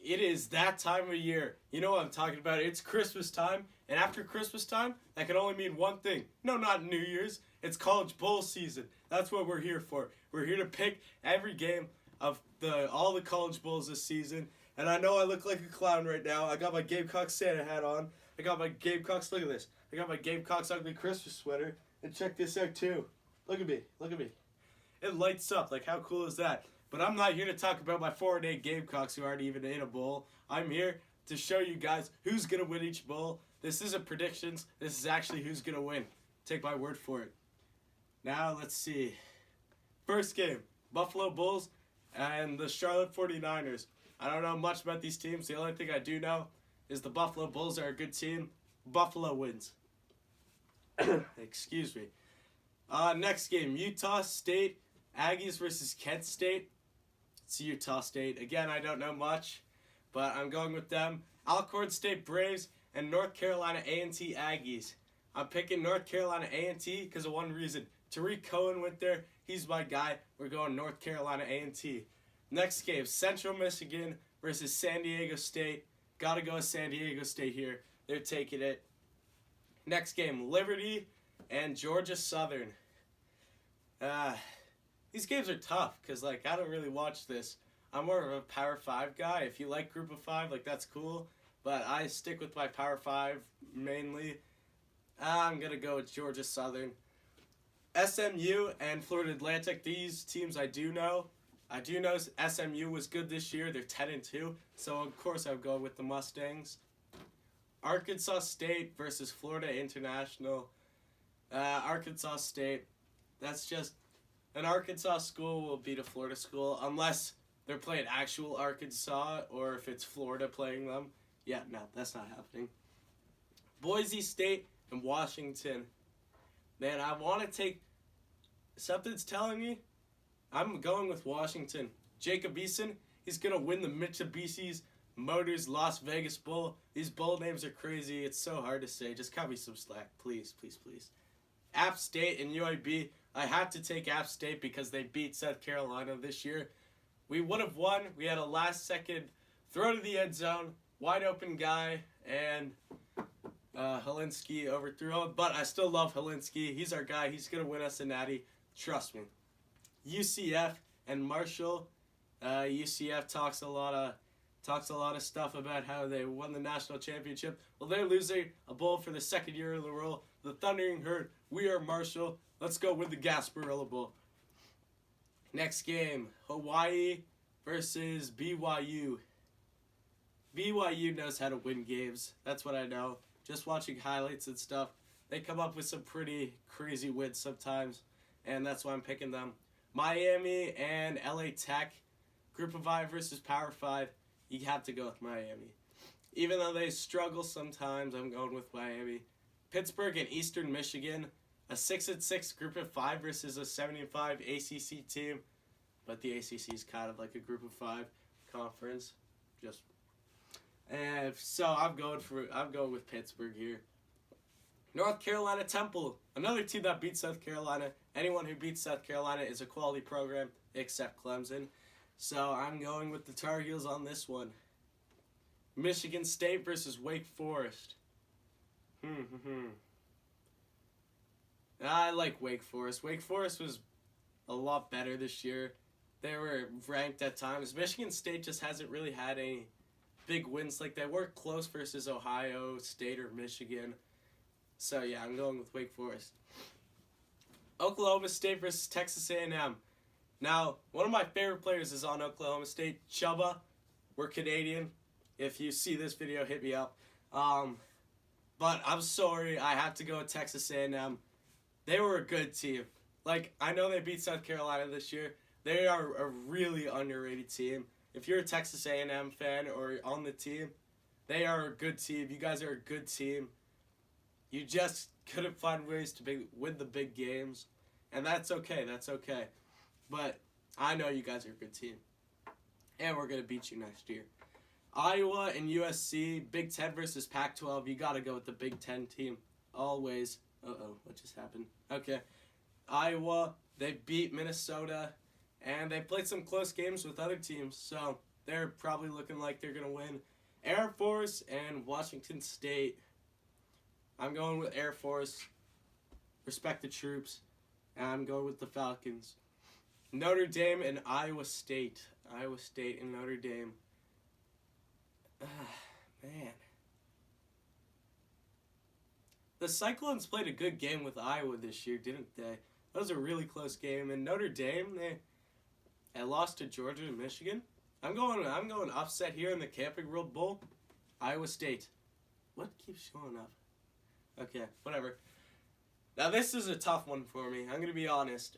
It is that time of year. You know what I'm talking about. It's Christmas time, and after Christmas time, that can only mean one thing. No, not New Year's. It's college bowl season. That's what we're here for. We're here to pick every game of all the college bowls this season. And I know I look like a clown right now. I got my Gamecocks Santa hat on. I got my Gamecocks, look at this. I got my Gamecocks ugly Christmas sweater. And check this out too. Look at me. Look at me. It lights up. Like, how cool is that? But I'm not here to talk about my 4-8 Gamecocks who aren't even in a bowl. I'm here to show you guys who's going to win each bowl. This isn't predictions. This is actually who's going to win. Take my word for it. Now, let's see. First game, Buffalo Bulls and the Charlotte 49ers. I don't know much about these teams. The only thing I do know is the Buffalo Bulls are a good team. Buffalo wins. Excuse me. Next game, Utah State, Aggies versus Kent State. It's Utah State. Again, I don't know much, but I'm going with them. Alcorn State Braves and North Carolina A&T Aggies. I'm picking North Carolina A&T because of one reason. Tariq Cohen went there. He's my guy. We're going North Carolina A&T. Next game, Central Michigan versus San Diego State. Gotta go with San Diego State here. They're taking it. Next game, Liberty and Georgia Southern. These games are tough because, I don't really watch this. I'm more of a Power 5 guy. If you like Group of 5, that's cool. But I stick with my Power 5 mainly. I'm going to go with Georgia Southern. SMU and Florida Atlantic, these teams I do know. I do know SMU was good this year. They're 10-2. So, of course, I'm going with the Mustangs. Arkansas State versus Florida International. Arkansas State, that's just... An Arkansas school will beat a Florida school unless they're playing actual Arkansas or if it's Florida playing them. Yeah, no, that's not happening. Boise State and Washington. Man, I want to take... Something's telling me I'm going with Washington. Jacob Eason, he's going to win the Mitsubishi Motors Las Vegas Bowl. These bowl names are crazy. It's so hard to say. Just cut me some slack. Please, please, please. App State and UAB. I have to take App State because they beat South Carolina this year. We would have won. We had a last-second throw to the end zone, wide open guy, and Helinski overthrew him. But I still love Helinski. He's our guy. He's going to win us a natty. Trust me. UCF and Marshall. UCF talks a lot of stuff about how they won the national championship. Well, they're losing a bowl for the second year in a row. The Thundering Herd. We are Marshall. Let's go win the Gasparilla Bowl. Next game, Hawaii versus BYU. BYU knows how to win games. That's what I know. Just watching highlights and stuff, they come up with some pretty crazy wins sometimes, and that's why I'm picking them. Miami and LA Tech, Group of 5 versus Power 5. You have to go with Miami. Even though they struggle sometimes, I'm going with Miami. Pittsburgh and Eastern Michigan. A 6-6 Group of 5 versus a 7-5 ACC team, but the ACC is kind of like a Group of 5 conference. So I'm going with Pittsburgh here. North Carolina Temple, another team that beats South Carolina. Anyone who beats South Carolina is a quality program, except Clemson. So I'm going with the Tar Heels on this one. Michigan State versus Wake Forest. I like Wake Forest. Wake Forest was a lot better this year. They were ranked at times. Michigan State just hasn't really had any big wins. They were close versus Ohio State or Michigan. So, yeah, I'm going with Wake Forest. Oklahoma State versus Texas A&M. Now, one of my favorite players is on Oklahoma State, Chubba. We're Canadian. If you see this video, hit me up. But I'm sorry, I have to go with Texas A&M. They were a good team. I know they beat South Carolina this year. They are a really underrated team. If you're a Texas A&M fan or on the team, they are a good team. You guys are a good team. You just couldn't find ways to win the big games. And that's okay. That's okay. But I know you guys are a good team. And we're going to beat you next year. Iowa and USC, Big Ten versus Pac-12. You got to go with the Big Ten team. Always. Uh-oh, what just happened? Okay. Iowa, they beat Minnesota, and they played some close games with other teams. So, they're probably looking like they're going to win. Air Force and Washington State. I'm going with Air Force. Respect the troops. And I'm going with the Falcons. Notre Dame and Iowa State. Iowa State and Notre Dame. Man. The Cyclones played a good game with Iowa this year, didn't they? That was a really close game. And Notre Dame, they lost to Georgia and Michigan. I'm going upset here in the Camping World Bowl. Iowa State. What keeps showing up? Okay, whatever. Now this is a tough one for me. I'm going to be honest.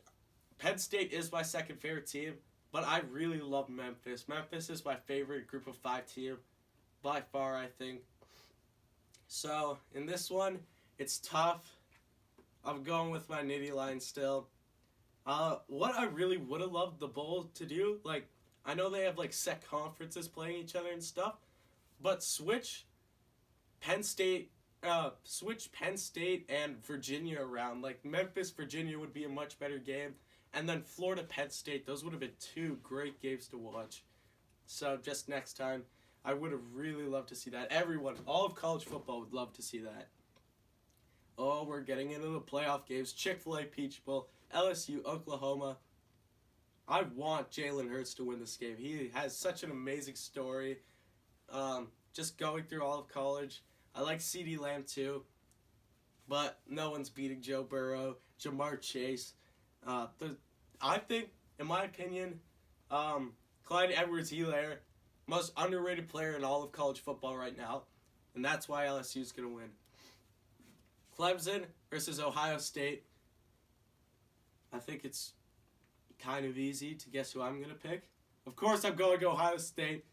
Penn State is my second favorite team, but I really love Memphis. Memphis is my favorite Group of 5 team, by far, I think. So, in this one, it's tough. I'm going with my Nittany Lions still. What I really would have loved the Bowl to do, like, I know they have, like, set conferences playing each other and stuff, but switch Penn State and Virginia around. Like, Memphis, Virginia would be a much better game. And then Florida, Penn State. Those would have been 2 great games to watch. So, just next time, I would have really loved to see that. Everyone, all of college football would love to see that. Oh, we're getting into the playoff games. Chick-fil-A Peach Bowl, LSU, Oklahoma. I want Jalen Hurts to win this game. He has such an amazing story. Just going through all of college. I like CeeDee Lamb too. But no one's beating Joe Burrow, Jamar Chase. I think, in my opinion, Clyde Edwards-Helaire, most underrated player in all of college football right now. And that's why LSU is going to win. Clemson versus Ohio State. I think it's kind of easy to guess who I'm going to pick. Of course, I'm going to Ohio State.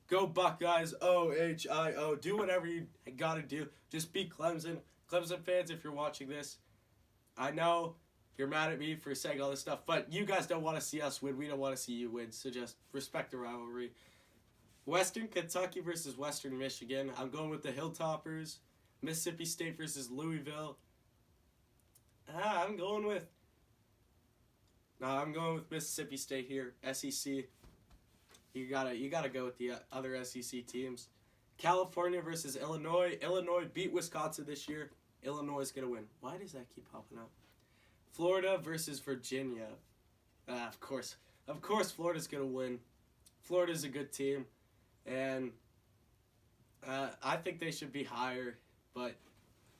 Go Buckeyes, OHIO. Do whatever you got to do. Just beat Clemson. Clemson fans, if you're watching this, I know you're mad at me for saying all this stuff, but you guys don't want to see us win. We don't want to see you win, so just respect the rivalry. Western Kentucky versus Western Michigan. I'm going with the Hilltoppers. Mississippi State versus Louisville. I'm going with Mississippi State here. SEC. You gotta go with the other SEC teams. California versus Illinois. Illinois beat Wisconsin this year. Illinois is gonna win. Why does that keep popping up? Florida versus Virginia. Of course, Florida's gonna win. Florida's a good team, and I think they should be higher, but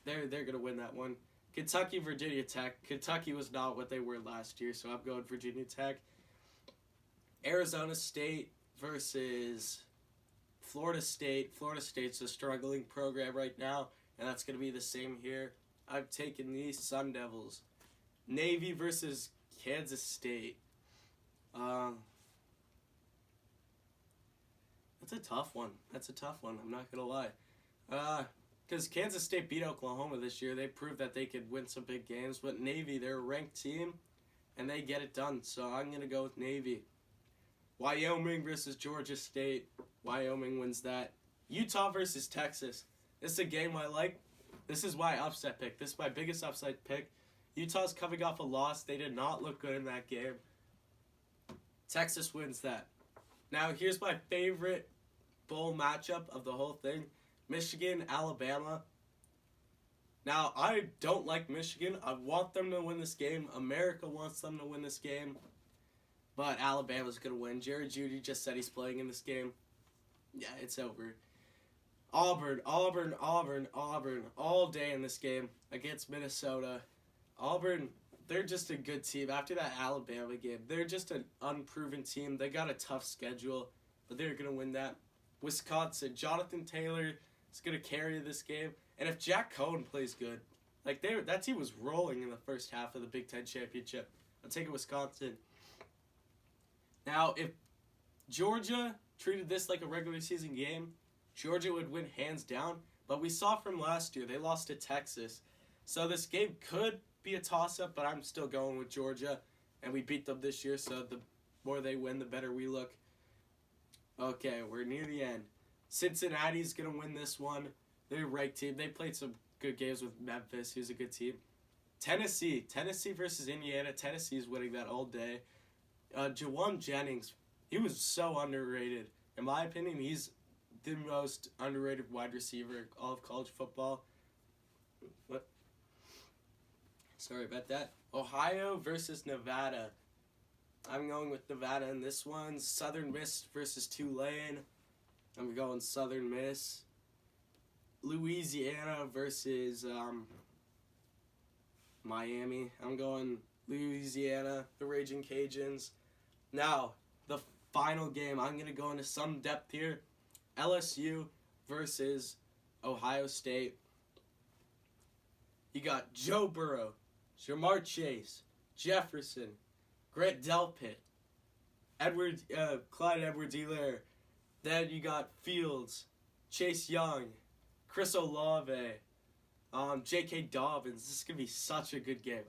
they're gonna win that one. Kentucky, Virginia Tech. Kentucky was not what they were last year, so I'm going Virginia Tech. Arizona State versus Florida State. Florida State's a struggling program right now, and that's going to be the same here. I've taken the Sun Devils. Navy versus Kansas State. That's a tough one. I'm not going to lie. Because Kansas State beat Oklahoma this year. They proved that they could win some big games. But Navy, they're a ranked team, and they get it done. So I'm going to go with Navy. Wyoming versus Georgia State. Wyoming wins that. Utah versus Texas. This is a game I like. This is my upset pick. This is my biggest upset pick. Utah's coming off a loss. They did not look good in that game. Texas wins that. Now, here's my favorite bowl matchup of the whole thing. Michigan, Alabama. Now, I don't like Michigan. I want them to win this game. America wants them to win this game. But Alabama's going to win. Jerry Jeudy just said he's playing in this game. Yeah, it's over. Auburn, all day in this game against Minnesota. Auburn, they're just a good team. After that Alabama game, they're just an unproven team. They got a tough schedule, but they're going to win that. Wisconsin, Jonathan Taylor is going to carry this game. And if Jack Cohen plays good, like that team was rolling in the first half of the Big Ten Championship. I'm taking Wisconsin. Now, if Georgia treated this like a regular season game, Georgia would win hands down. But we saw from last year, they lost to Texas. So this game could be a toss-up, but I'm still going with Georgia. And we beat them this year, so the more they win, the better we look. Okay, we're near the end. Cincinnati's going to win this one. They're a ranked team. They played some good games with Memphis, who's a good team. Tennessee versus Indiana. Tennessee's winning that all day. Jawan Jennings, he was so underrated. In my opinion, he's the most underrated wide receiver in all of college football. What? Sorry about that. Ohio versus Nevada. I'm going with Nevada in this one. Southern Miss versus Tulane. I'm going Southern Miss. Louisiana versus Miami. I'm going Louisiana, the Raging Cajuns. Now, the final game. I'm going to go into some depth here. LSU versus Ohio State. You got Joe Burrow, Jamar Chase, Jefferson, Grant Delpit, Clyde Edwards-Helaire. Then you got Fields, Chase Young, Chris Olave, J.K. Dobbins. This is going to be such a good game.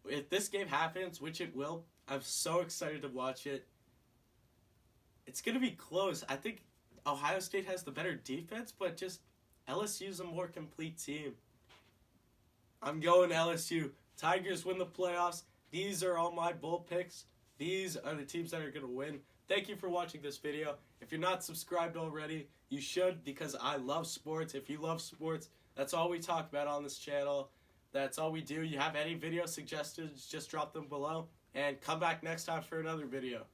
If this game happens, which it will, I'm so excited to watch it. It's going to be close. I think Ohio State has the better defense, but just LSU's a more complete team. I'm going LSU. Tigers win the playoffs. These are all my bold picks. These are the teams that are going to win. Thank you for watching this video. If you're not subscribed already, you should, because I love sports. If you love sports, that's all we talk about on this channel. That's all we do. You have any video suggestions, just drop them below. And come back next time for another video.